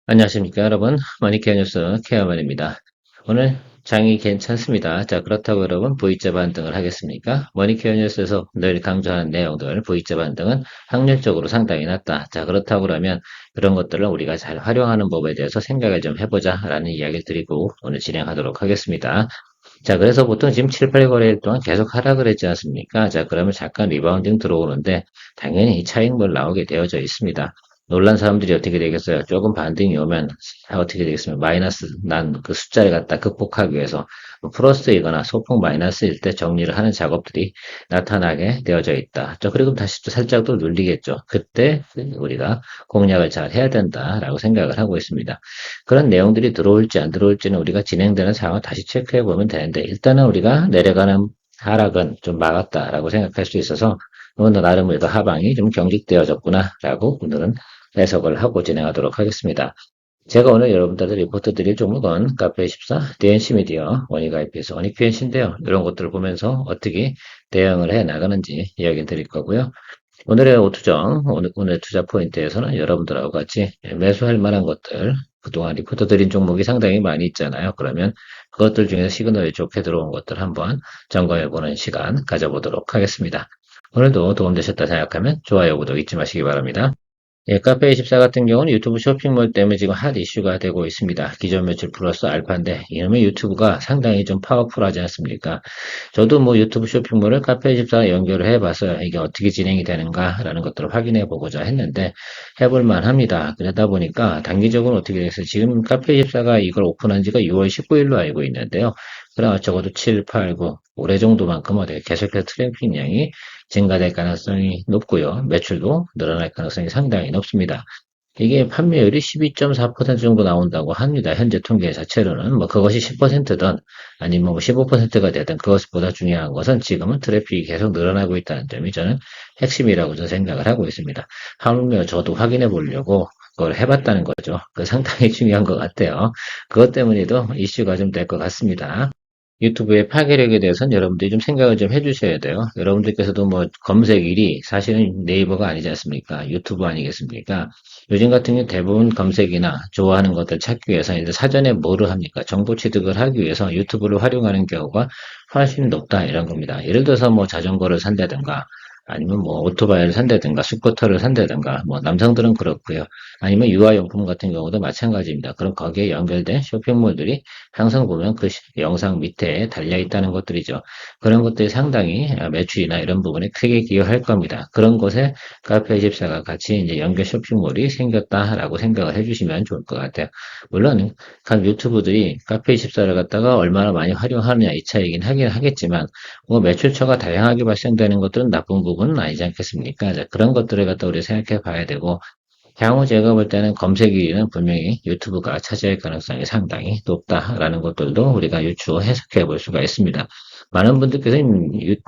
안녕하십니까, 여러분. 머니케어 뉴스 케어만입니다. 오늘 장이 괜찮습니다. 자, 그렇다고 여러분, V자 반등을 하겠습니까? 머니케어 뉴스에서 늘 강조하는 내용들, V자 반등은 확률적으로 상당히 낮다. 자, 그렇다고 그러면 그런 것들을 우리가 잘 활용하는 법에 대해서 생각을 좀 해보자 라는 이야기를 드리고 오늘 진행하도록 하겠습니다. 자, 그래서 보통 지금 7, 8거래일 동안 계속 하락을 했지 않습니까? 자, 그러면 잠깐 리바운딩 들어오는데 당연히 이 차익물 나오게 되어져 있습니다. 놀란 사람들이 어떻게 되겠어요? 조금 반등이 오면 어떻게 되겠습니까? 마이너스 난 그 숫자를 갖다 극복하기 위해서 뭐 플러스이거나 소폭 마이너스일 때 정리를 하는 작업들이 나타나게 되어져 있다. 자, 그리고 다시 또 살짝 또 눌리겠죠. 그때 우리가 공략을 잘 해야 된다라고 생각을 하고 있습니다. 그런 내용들이 들어올지 안 들어올지는 우리가 진행되는 상황을 다시 체크해 보면 되는데 일단은 우리가 내려가는 하락은 좀 막았다라고 생각할 수 있어서 오늘 나름의 하방이 좀 경직되어졌구나라고 오늘은 해석을 하고 진행하도록 하겠습니다. 제가 오늘 여러분들한테 리포트 드릴 종목은 카페24, DNC 미디어, 원익IP에서 원익QNC인데요. 이런 것들을 보면서 어떻게 대응을 해 나가는지 이야기 드릴 거고요. 오늘의 오투정, 오늘 투자 포인트에서는 여러분들하고 같이 매수할 만한 것들, 그동안 리포트 드린 종목이 상당히 많이 있잖아요. 그러면 그것들 중에서 시그널이 좋게 들어온 것들 한번 점검해보는 시간 가져보도록 하겠습니다. 오늘도 도움되셨다 생각하면 좋아요, 구독 잊지 마시기 바랍니다. 예, 카페24 같은 경우는 유튜브 쇼핑몰 때문에 지금 핫 이슈가 되고 있습니다. 기존 매출 플러스 알파인데 이놈의 유튜브가 상당히 좀 파워풀하지 않습니까? 저도 뭐 유튜브 쇼핑몰을 카페24에 연결을 해봐서 이게 어떻게 진행이 되는가라는 것들을 확인해 보고자 했는데 해볼만 합니다. 그러다 보니까 단기적으로 어떻게 돼서 지금 카페24가 이걸 오픈한 지가 6월 19일로 알고 있는데요. 그럼 적어도 7, 8, 9 올해 정도만큼은 계속해서 트래픽량이 증가될 가능성이 높고요. 매출도 늘어날 가능성이 상당히 높습니다. 이게 판매율이 12.4% 정도 나온다고 합니다. 현재 통계 자체로는 뭐 그것이 10%든 아니면 뭐 15%가 되든 그것보다 중요한 것은 지금은 트래픽이 계속 늘어나고 있다는 점이 저는 핵심이라고 저는 생각을 하고 있습니다. 하물며 저도 확인해 보려고 그걸 해봤다는 거죠. 그 상당히 중요한 것 같아요. 그것 때문에도 이슈가 좀 될 것 같습니다. 유튜브의 파괴력에 대해서는 여러분들이 좀 생각을 좀 해주셔야 돼요. 여러분들께서도 뭐 검색 일이 사실은 네이버가 아니지 않습니까? 유튜브 아니겠습니까? 요즘 같은 경우 대부분 검색이나 좋아하는 것들 찾기 위해서 이제 사전에 뭐를 합니까? 정보 취득을 하기 위해서 유튜브를 활용하는 경우가 훨씬 높다 이런 겁니다. 예를 들어서 뭐 자전거를 산다든가 아니면 뭐 오토바이를 산다든가 스쿠터를 산다든가 뭐 남성들은 그렇고요. 아니면 유아용품 같은 경우도 마찬가지입니다. 그럼 거기에 연결된 쇼핑몰들이 항상 보면 그 영상 밑에 달려 있다는 것들이죠. 그런 것들이 상당히 매출이나 이런 부분에 크게 기여할 겁니다. 그런 곳에 카페24가 같이 이제 연결 쇼핑몰이 생겼다라고 생각을 해주시면 좋을 것 같아요. 물론 각 유튜브들이 카페24를 갖다가 얼마나 많이 활용하느냐 이 차이긴 하긴 하겠지만 뭐 매출처가 다양하게 발생되는 것들은 나쁜 부분은 아니지 않겠습니까? 자, 그런 것들을 갖다 우리 생각해 봐야 되고 향후 제가 볼 때는 검색 1위는 분명히 유튜브가 차지할 가능성이 상당히 높다라는 것들도 우리가 유추 해석해 볼 수가 있습니다. 많은 분들께서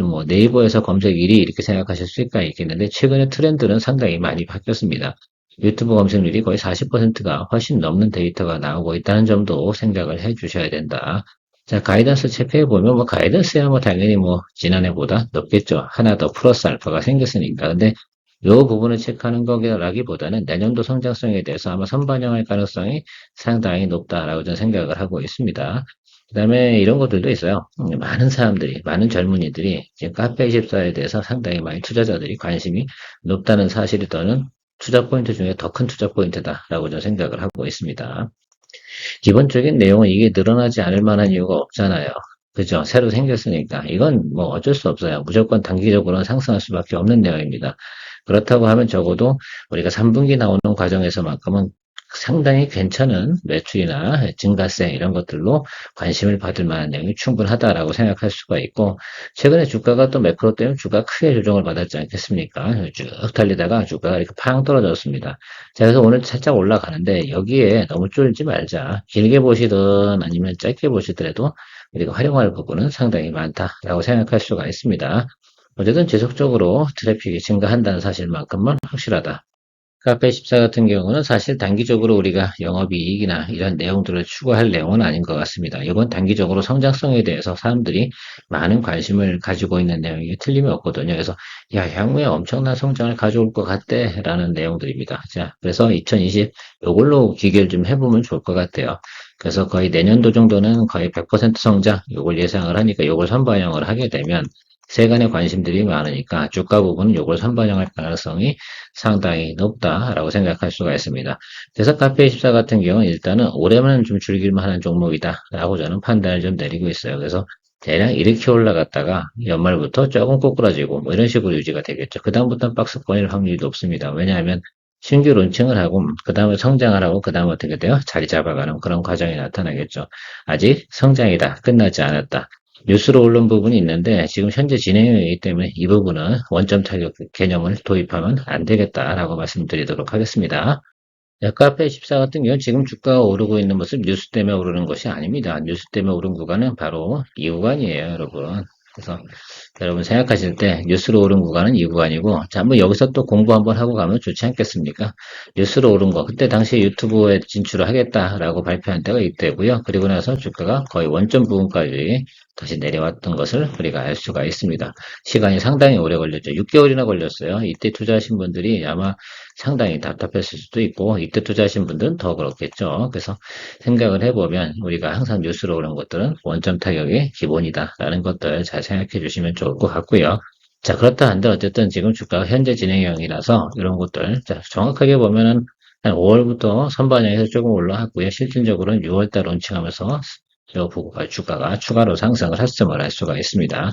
뭐 네이버에서 검색 1위 이렇게 생각하실 수가 있겠는데 최근에 트렌드는 상당히 많이 바뀌었습니다. 유튜브 검색률이 거의 40%가 훨씬 넘는 데이터가 나오고 있다는 점도 생각을 해 주셔야 된다. 자, 가이던스 체크해 보면 뭐 가이던스야 뭐 당연히 뭐 지난해보다 높겠죠. 하나 더 플러스 알파가 생겼으니까. 근데 이 부분을 체크하는 거라기보다는 내년도 성장성에 대해서 아마 선반영할 가능성이 상당히 높다라고 저는 생각을 하고 있습니다. 그다음에 이런 것들도 있어요. 많은 사람들이, 많은 젊은이들이 지금 카페24에 대해서 상당히 많이 투자자들이 관심이 높다는 사실이 저는 투자 포인트 중에 더 큰 투자 포인트다라고 저는 생각을 하고 있습니다. 기본적인 내용은 이게 늘어나지 않을 만한 이유가 없잖아요. 그죠? 새로 생겼으니까. 이건 뭐 어쩔 수 없어요. 무조건 단기적으로는 상승할 수밖에 없는 내용입니다. 그렇다고 하면 적어도 우리가 3분기 나오는 과정에서만큼은 상당히 괜찮은 매출이나 증가세 이런 것들로 관심을 받을 만한 내용이 충분하다라고 생각할 수가 있고 최근에 주가가 또 매크로 때문에 주가 크게 조정을 받았지 않겠습니까? 쭉 달리다가 주가가 이렇게 팡 떨어졌습니다. 자, 그래서 오늘 살짝 올라가는데 여기에 너무 쫄지 말자. 길게 보시든 아니면 짧게 보시더라도 우리가 활용할 부분은 상당히 많다라고 생각할 수가 있습니다. 어쨌든 지속적으로 트래픽이 증가한다는 사실만큼은 확실하다. 카페14 같은 경우는 사실 단기적으로 우리가 영업이익이나 이런 내용들을 추구할 내용은 아닌 것 같습니다. 이건 단기적으로 성장성에 대해서 사람들이 많은 관심을 가지고 있는 내용이 틀림이 없거든요. 그래서 야, 향후에 엄청난 성장을 가져올 것 같대 라는 내용들입니다. 자, 그래서 2020 요걸로 기계를 좀 해보면 좋을 것 같아요. 그래서 거의 내년도 정도는 거의 100% 성장 요걸 예상을 하니까 요걸 선반영을 하게 되면 세간의 관심들이 많으니까 주가 부분은 요걸 선반영할 가능성이 상당히 높다라고 생각할 수가 있습니다. 그래서 카페24 같은 경우는 일단은 올해만 좀 즐길만 하는 종목이다라고 저는 판단을 좀 내리고 있어요. 그래서 대략 이렇게 올라갔다가 연말부터 조금 꼬꾸라지고 뭐 이런 식으로 유지가 되겠죠. 그다음부터는 박스권일 확률이 높습니다. 왜냐하면 신규 론칭을 하고 그 다음에 성장을 하고 그 다음에 어떻게 돼요? 자리 잡아가는 그런 과정이 나타나겠죠. 아직 성장이다. 끝나지 않았다. 뉴스로 오른 부분이 있는데 지금 현재 진행형이기 때문에 이 부분은 원점 타격 개념을 도입하면 안 되겠다라고 말씀드리도록 하겠습니다. 카페14 같은 경우는 지금 주가가 오르고 있는 모습 뉴스 때문에 오르는 것이 아닙니다. 뉴스 때문에 오른 구간은 바로 이 구간이에요, 여러분. 그래서 여러분 생각하실 때 뉴스로 오른 구간은 이 구간이고, 자, 한번 여기서 또 공부 한번 하고 가면 좋지 않겠습니까? 뉴스로 오른 거, 그때 당시에 유튜브에 진출을 하겠다라고 발표한 때가 이때고요. 그리고 나서 주가가 거의 원점 부분까지 다시 내려왔던 것을 우리가 알 수가 있습니다. 시간이 상당히 오래 걸렸죠. 6개월이나 걸렸어요. 이때 투자하신 분들이 아마 상당히 답답했을 수도 있고, 이때 투자하신 분들은 더 그렇겠죠. 그래서 생각을 해보면 우리가 항상 뉴스로 오는 것들은 원점 타격이 기본이다라는 것들 잘 생각해 주시면 좋을 것 같고요. 자, 그렇다 한데 어쨌든 지금 주가가 현재 진행형이라서 이런 것들, 자, 정확하게 보면은 한 5월부터 선반영해서 조금 올라왔고요. 실질적으로는 6월달 론칭하면서 주가가 추가로 상승을 했음을 알 수가 있습니다.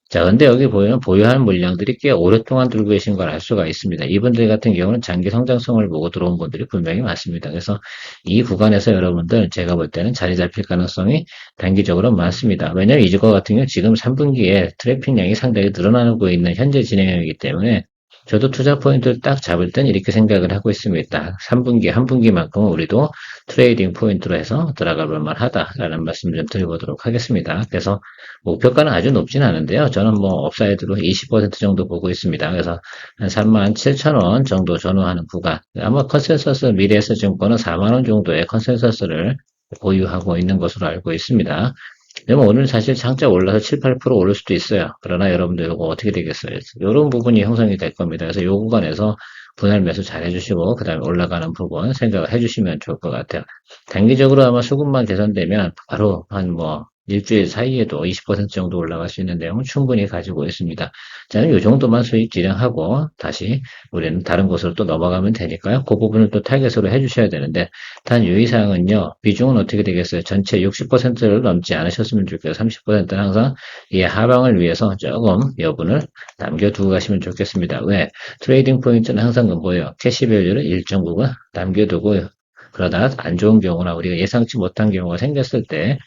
자, 근데 여기 보면 보유한 물량들이 꽤 오랫동안 들고 계신 걸 알 수가 있습니다. 이분들 같은 경우는 장기 성장성을 보고 들어온 분들이 분명히 많습니다. 그래서 이 구간에서 여러분들 제가 볼 때는 자리 잡힐 가능성이 단기적으로 많습니다. 왜냐하면 이거 같은 경우 지금 3분기에 트래픽량이 상당히 늘어나고 있는 현재 진행형이기 때문에 저도 투자 포인트를 딱 잡을 땐 이렇게 생각을 하고 있습니다. 3분기, 한 분기만큼은 우리도 트레이딩 포인트로 해서 들어가 볼 만하다라는 말씀을 좀 드려보도록 하겠습니다. 그래서 목표가는 아주 높진 않은데요. 저는 뭐 업사이드로 20% 정도 보고 있습니다. 그래서 한 37,000원 정도 전후하는 구간. 아마 컨센서스 미래에셋증권은 4만원 정도의 컨센서스를 보유하고 있는 것으로 알고 있습니다. 그러면 오늘 사실 장자 올라서 7, 8% 오를 수도 있어요. 그러나 여러분들 이거 어떻게 되겠어요? 이런 부분이 형성이 될 겁니다. 그래서 이 구간에서 분할 매수 잘 해주시고 그 다음에 올라가는 부분 생각을 해주시면 좋을 것 같아요. 단기적으로 아마 수급만 개선되면 바로 한 뭐 일주일 사이에도 20% 정도 올라갈 수 있는 내용은 충분히 가지고 있습니다. 저는 이 정도만 수익 진행하고 다시 우리는 다른 곳으로 또 넘어가면 되니까요. 그 부분을 또 타겟으로 해주셔야 되는데 단 유의사항은요. 비중은 어떻게 되겠어요? 전체 60%를 넘지 않으셨으면 좋겠어요. 30%는 항상 이 하방을 위해서 조금 여분을 남겨두고 가시면 좋겠습니다. 왜? 트레이딩 포인트는 항상 뭐예요? 캐시밸류를 일정 부분 남겨두고 그러다 안 좋은 경우나 우리가 예상치 못한 경우가 생겼을 때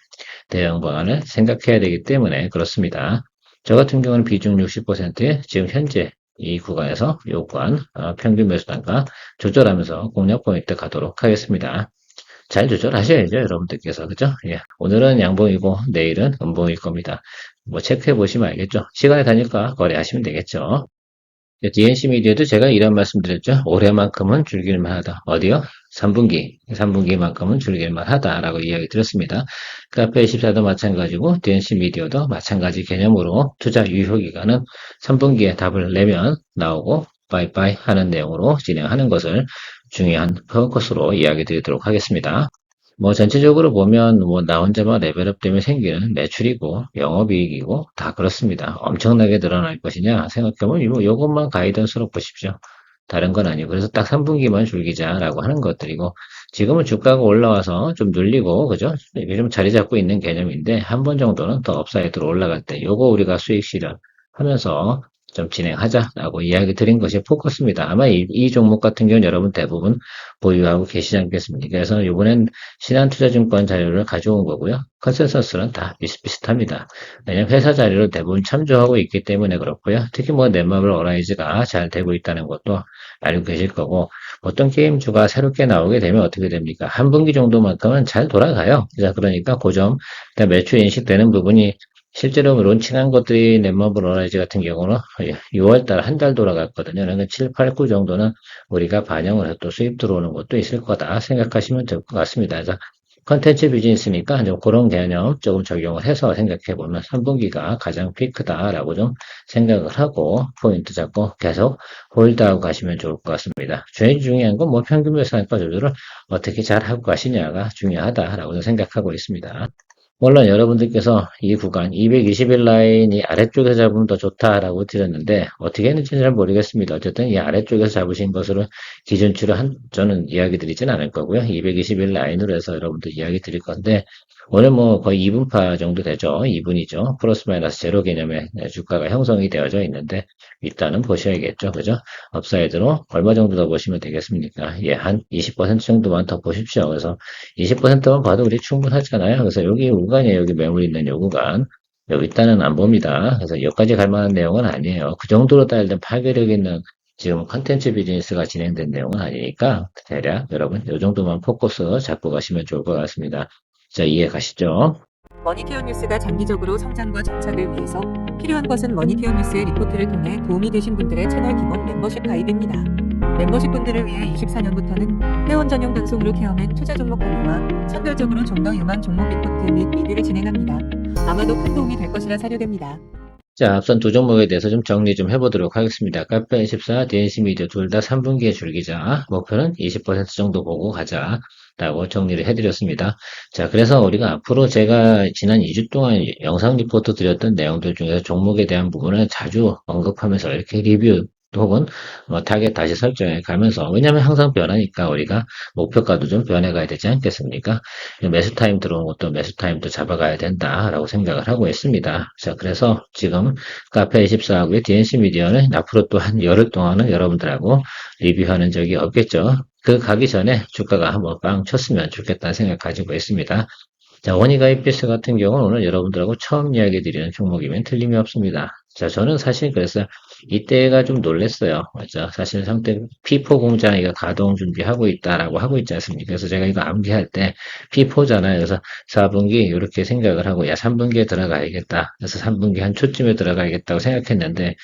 대응 방안을 생각해야 되기 때문에 그렇습니다. 저 같은 경우는 비중 60%에 지금 현재 이 구간에서 요 구간 평균 매수 단가 조절하면서 공략 포인트 가도록 하겠습니다. 잘 조절하셔야죠, 여러분들께서. 그죠? 예. 오늘은 양봉이고, 내일은 음봉일 겁니다. 뭐, 체크해 보시면 알겠죠? 시간이 가니까 거래하시면 되겠죠? DNC 미디어도 제가 이런 말씀 드렸죠. 올해만큼은 즐길만 하다. 어디요? 3분기만큼은 즐길만 하다라고 이야기 드렸습니다. 카페24도 마찬가지고 DNC 미디어도 마찬가지 개념으로 투자 유효 기간은 3분기에 답을 내면 나오고 빠이빠이 하는 내용으로 진행하는 것을 중요한 포커스로 이야기 드리도록 하겠습니다. 뭐 전체적으로 보면 뭐 나 혼자만 레벨업 때문에 생기는 매출이고 영업이익이고 다 그렇습니다. 엄청나게 늘어날 것이냐 생각해보면 뭐 이것만 가이던스로 보십시오. 다른 건 아니고 그래서 딱 3분기만 줄기자라고 하는 것들이고 지금은 주가가 올라와서 좀 눌리고 그죠? 이게 좀 자리 잡고 있는 개념인데 한 번 정도는 더 업사이드로 올라갈 때 요거 우리가 수익 실현하면서 좀 진행하자라고 이야기 드린 것이 포커스입니다. 아마 이 종목 같은 경우는 여러분 대부분 보유하고 계시지 않겠습니까? 그래서 이번엔 신한투자증권 자료를 가져온 거고요. 컨센서스는 다 비슷비슷합니다. 왜냐면 회사 자료를 대부분 참조하고 있기 때문에 그렇고요. 특히 뭐 넷마블 어라이즈가 잘 되고 있다는 것도 알고 계실 거고 어떤 게임주가 새롭게 나오게 되면 어떻게 됩니까? 한 분기 정도만큼은 잘 돌아가요. 그러니까 고점, 매출 인식되는 부분이 실제로 론칭한 것들이 넷마블 어라이즈 같은 경우는 6월달 한 달 돌아갔거든요. 그러니까 7, 8, 9 정도는 우리가 반영을 해서 또 수입 들어오는 것도 있을 거다 생각하시면 될 것 같습니다. 그래서 컨텐츠 비즈니스니까 좀 그런 개념 조금 적용을 해서 생각해 보면 3분기가 가장 피크다라고 좀 생각을 하고 포인트 잡고 계속 홀드하고 가시면 좋을 것 같습니다. 제일 중요한 건 뭐 평균 매수한가 조절을 어떻게 잘 하고 가시냐가 중요하다라고 생각하고 있습니다. 물론 여러분들께서 이 구간 221 라인이 아래쪽에서 잡으면 더 좋다라고 드렸는데 어떻게 했는지는 잘 모르겠습니다. 어쨌든 이 아래쪽에서 잡으신 것으로 기준치로 저는 이야기 드리진 않을 거고요. 221 라인으로 해서 여러분들 이야기 드릴 건데 오늘 뭐 거의 2분파 정도 되죠. 2분이죠. 플러스 마이너스 제로 개념의 주가가 형성이 되어져 있는데 일단은 보셔야겠죠. 그죠? 업사이드로 얼마 정도 더 보시면 되겠습니까? 예, 한 20% 정도만 더 보십시오. 그래서 20%만 봐도 우리 충분하잖아요. 그래서 여기 구간이에요. 여기 매물 있는 요 구간. 여기 일단은 안 봅니다. 그래서 여기까지 갈 만한 내용은 아니에요. 그 정도로 따지면 파괴력 있는 지금 컨텐츠 비즈니스가 진행된 내용은 아니니까 대략 여러분 요 정도만 포커스 잡고 가시면 좋을 것 같습니다. 자, 이해 가시죠? 머니케어 뉴스가 장기적으로 성장과 정착을 위해서 필요한 것은 머니케어 뉴스의 리포트를 통해 도움이 되신 분들의 채널 기본 멤버십 가입입니다. 멤버십 분들을 위해 24년부터는 회원 전용 방송으로 케어맨 투자 종목 공유와 선별적으로 좀 더 유망 종목 리포트 및 리뷰를 진행합니다. 아마도 큰 도움이 될 것이라 사료됩니다. 자, 앞선 두 종목에 대해서 좀 정리 좀 해보도록 하겠습니다. 카페24, DNC 미디어 둘 다 3분기에 줄기자, 목표는 20% 정도 보고 가자. 라고 정리를 해드렸습니다. 자, 그래서 우리가 앞으로 제가 지난 2주 동안 영상 리포트 드렸던 내용들 중에서 종목에 대한 부분을 자주 언급하면서 이렇게 리뷰 혹은 타겟 다시 설정해 가면서 왜냐하면 항상 변하니까 우리가 목표가도 좀 변해가야 되지 않겠습니까? 매수 타임 들어온 것도 매수 타임도 잡아가야 된다라고 생각을 하고 있습니다. 자, 그래서 지금 카페24하고의 DNC 미디어는 앞으로 또 한 열흘 동안은 여러분들하고 리뷰하는 적이 없겠죠. 그 가기 전에 주가가 한번 빵 쳤으면 좋겠다는 생각 가지고 있습니다. 자, 원희가입비스 같은 경우는 오늘 여러분들하고 처음 이야기 드리는 종목이면 틀림이 없습니다. 자, 저는 사실 그래서 이때가 좀 놀랬어요. 맞죠? 사실 상태 P4 공장이가 가동 준비하고 있다라고 하고 있지 않습니까? 그래서 제가 이거 암기할 때 P4잖아요. 그래서 4분기 이렇게 생각을 하고 야 3분기에 들어가야겠다. 그래서 3분기 한 초쯤에 들어가야겠다고 생각했는데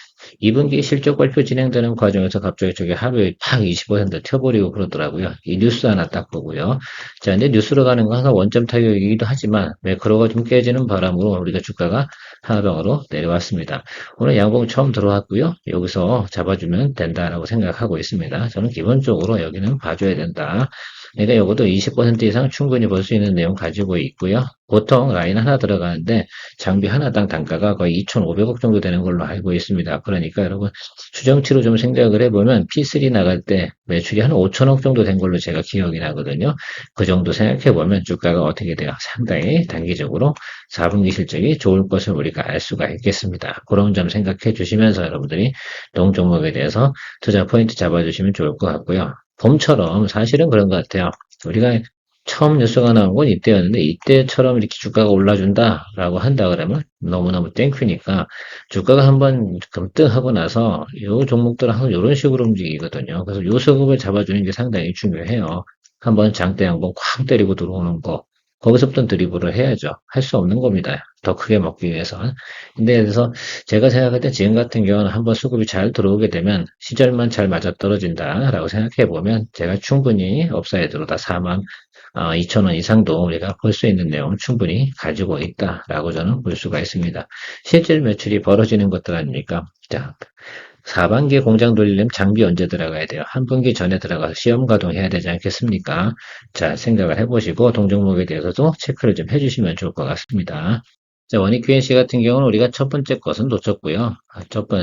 2분기 실적 발표 진행되는 과정에서 갑자기 저게 하루에 팍 20% 튀어버리고 그러더라고요. 이 뉴스 하나 딱 보고요. 자, 근데 뉴스로 가는 건 항상 원점 타격이기도 하지만 매크로가 좀 깨지는 바람으로 우리가 주가가 하방으로 내려왔습니다. 오늘 양봉 처음 들어왔고요. 여기서 잡아주면 된다라고 생각하고 있습니다. 저는 기본적으로 여기는 봐줘야 된다. 그러니까 이것도 20% 이상 충분히 볼 수 있는 내용 가지고 있고요. 보통 라인 하나 들어가는데 장비 하나당 단가가 거의 2,500억 정도 되는 걸로 알고 있습니다. 그러니까 여러분 추정치로 좀 생각을 해보면 P3 나갈 때 매출이 한 5천억 정도 된 걸로 제가 기억이 나거든요. 그 정도 생각해보면 주가가 어떻게 돼요? 상당히 단기적으로 4분기 실적이 좋을 것을 우리가 알 수가 있겠습니다. 그런 점 생각해 주시면서 여러분들이 동종목에 대해서 투자 포인트 잡아주시면 좋을 것 같고요. 봄처럼 사실은 그런 것 같아요. 우리가 처음 뉴스가 나온 건 이때였는데 이때처럼 이렇게 주가가 올라준다라고 한다 그러면 너무너무 땡큐니까 주가가 한번 급등하고 나서 이 종목들은 항상 이런 식으로 움직이거든요. 그래서 요 수급을 잡아주는 게 상당히 중요해요. 한번 장대 한번 쾅 때리고 들어오는 거 거기서부터 드리블을 해야죠. 할 수 없는 겁니다. 더 크게 먹기 위해서는. 근데 그래서 제가 생각할 때 지금 같은 경우는 한번 수급이 잘 들어오게 되면 시절만 잘 맞아떨어진다라고 생각해 보면 제가 충분히 업사이드로 다 4만 2천 원 이상도 우리가 볼 수 있는 내용을 충분히 가지고 있다라고 저는 볼 수가 있습니다. 실질 매출이 벌어지는 것들 아닙니까? 자, 4반기에 공장 돌리려면 장비 언제 들어가야 돼요? 한 분기 전에 들어가서 시험 가동해야 되지 않겠습니까? 자, 생각을 해보시고 동종목에 대해서도 체크를 좀 해주시면 좋을 것 같습니다. 자, 원익 QNC 같은 경우는 우리가 첫 번째 것은 놓쳤고요.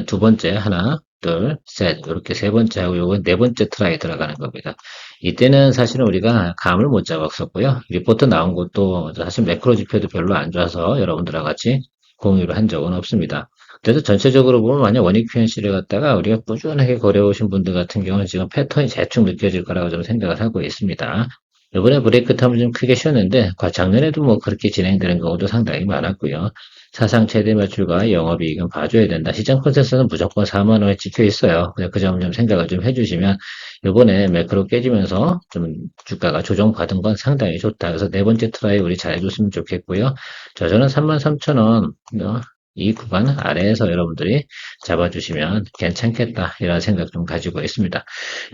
두 번째 하나, 둘, 셋 이렇게 세 번째 하고 요건 네 번째 트라이 들어가는 겁니다. 이때는 사실은 우리가 감을 못 잡았었고요. 리포트 나온 것도 사실 매크로 지표도 별로 안 좋아서 여러분들과 같이 공유를 한 적은 없습니다. 그래서 전체적으로 보면 만약 원익 QNC를 갖다가 우리가 꾸준하게 거래해오신 분들 같은 경우는 지금 패턴이 대충 느껴질 거라고 저는 생각을 하고 있습니다. 이번에 브레이크 텀을 좀 크게 쉬었는데 작년에도 뭐 그렇게 진행되는 경우도 상당히 많았고요. 사상 최대 매출과 영업이익은 봐줘야 된다. 시장 컨센서스는 무조건 4만 원에 찍혀 있어요. 그 점 좀 생각을 좀 해주시면 이번에 매크로 깨지면서 좀 주가가 조정받은 건 상당히 좋다. 그래서 네 번째 트라이 우리 잘해줬으면 좋겠고요. 저는 33,000원 이 구간 아래에서 여러분들이 잡아주시면 괜찮겠다 이런 생각 좀 가지고 있습니다.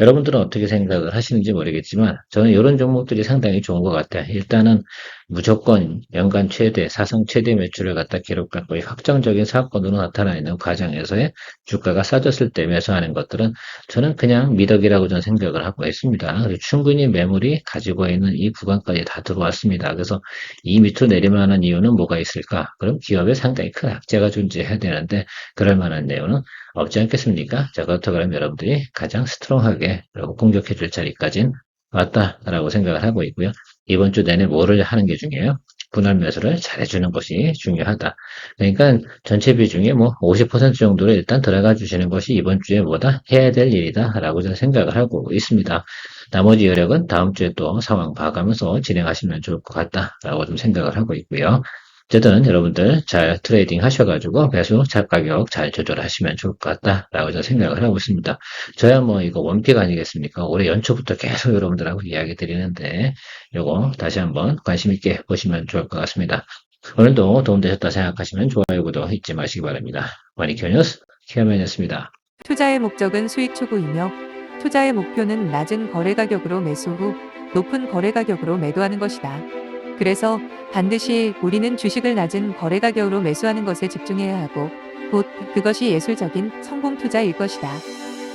여러분들은 어떻게 생각을 하시는지 모르겠지만 저는 이런 종목들이 상당히 좋은 것 같아요. 일단은 무조건 연간 최대, 사상 최대 매출을 갖다 기록하고 확정적인 사건으로 나타나 있는 과정에서의 주가가 싸졌을 때 매수하는 것들은 저는 그냥 미덕이라고 저는 생각을 하고 있습니다. 그리고 충분히 매물이 가지고 있는 이 구간까지 다 들어왔습니다. 그래서 이 밑으로 내리만 하는 이유는 뭐가 있을까? 그럼 기업에 상당히 큰 악재가 존재해야 되는데 그럴 만한 내용은 없지 않겠습니까? 자, 그렇다고 하면 여러분들이 가장 스트롱하게 그리고 공격해 줄 자리까지는 왔다라고 생각을 하고 있고요. 이번 주 내내 뭐를 하는 게 중요해요? 분할 매수를 잘해주는 것이 중요하다. 그러니까 전체 비중의 뭐 50% 정도를 일단 들어가 주시는 것이 이번 주에 뭐다? 해야 될 일이다라고 저는 생각을 하고 있습니다. 나머지 여력은 다음 주에 또 상황 봐가면서 진행하시면 좋을 것 같다라고 좀 생각을 하고 있고요. 어쨌든 여러분들 잘 트레이딩 하셔가지고 매수 가격 잘 조절하시면 좋을 것 같다라고 저는 생각을 하고 있습니다. 저야 뭐 이거 원픽 아니겠습니까? 올해 연초부터 계속 여러분들하고 이야기 드리는데 요거 다시 한번 관심 있게 보시면 좋을 것 같습니다. 오늘도 도움되셨다 생각하시면 좋아요, 구독 잊지 마시기 바랍니다. 머니큐 뉴스 키어맨이었습니다. 투자의 목적은 수익 추구이며 투자의 목표는 낮은 거래 가격으로 매수 후 높은 거래 가격으로 매도하는 것이다. 그래서 반드시 우리는 주식을 낮은 거래 가격으로 매수하는 것에 집중해야 하고 곧 그것이 예술적인 성공 투자일 것이다.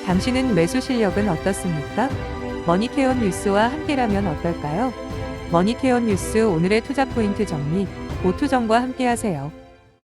당신은 매수 실력은 어떻습니까? 머니케어 뉴스와 함께라면 어떨까요? 머니케어 뉴스 오늘의 투자 포인트 정리, 오투정과 함께하세요.